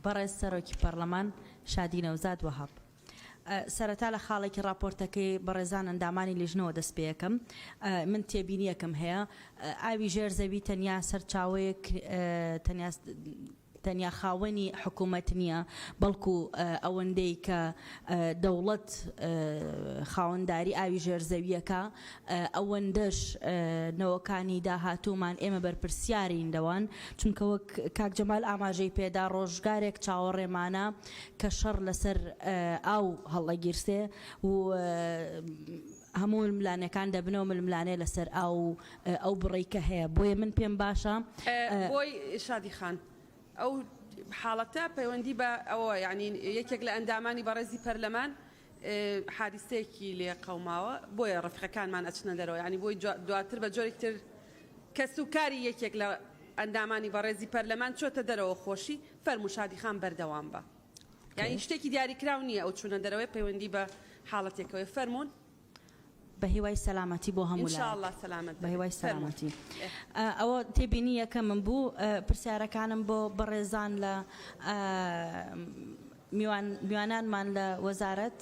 بەڕێز سەرۆکی پەرلەمان شادی نەوزاد وەهاب. سەرەتا لە خاڵێکی راپۆرتەکەی بەڕێزان ئەندامانی لیژنەوە دەست پێ یەکەم. من تێبینیەکەم هەیە ئاوی ژێرزەوی تەنیا سەرچاوەیەک تەنیا خاوەنی حکوومەت نییە، بەڵکو ئەوەندەی کە دەوڵەت خاوەنداری ئاوی ژێرزەویەکە ئەوەندەش نەوەکانی داهاتوومان ئێمە بەرپرسیارین لەوان، چونکە وەک کاک جەمال ئاماژەی پێدا ڕۆژگارێک چاوەڕێمانە کە شەڕ لەسەر ئاو هەڵەگیرسێ و هەموو ململانەکان دەبنەوە ململانێ لەسەر ئەو بڕێکە هەیە. بۆیە من پێم باشە بۆی شادی خان ئەو حاڵەتە پەیوەندی بە ئەوە، یعنی یەکێک لە ئەندامانی بەڕێزی پەرلەمان حادیسەیەکی لێ قەوماوە، بۆیە ڕەفیقەکانمان ئەچنە دەرەوە، ینی بۆی دواتر بە جۆرێکتر کەس و کاری یەکێک لە ئەندامانی بەڕێزی پەرلەمان چۆتە دەرەوە خۆشی فەرموو شادی خان بەردەوام بە، یعنی شتێکی دیاریکراو نییە ئەو چوونە دەرەوەی پەیوەندی بە حاڵەتێکەوەی فەرموون بە هیوای سەلامەتی بۆ هەموو ئینشاءالله سەلامەت بە هیوای سەلامەتی. ئەوە تێبینی یەکە من بوو. پرسیارەکانم بۆ بەڕێزان لە میوانانمان لە وەزارەت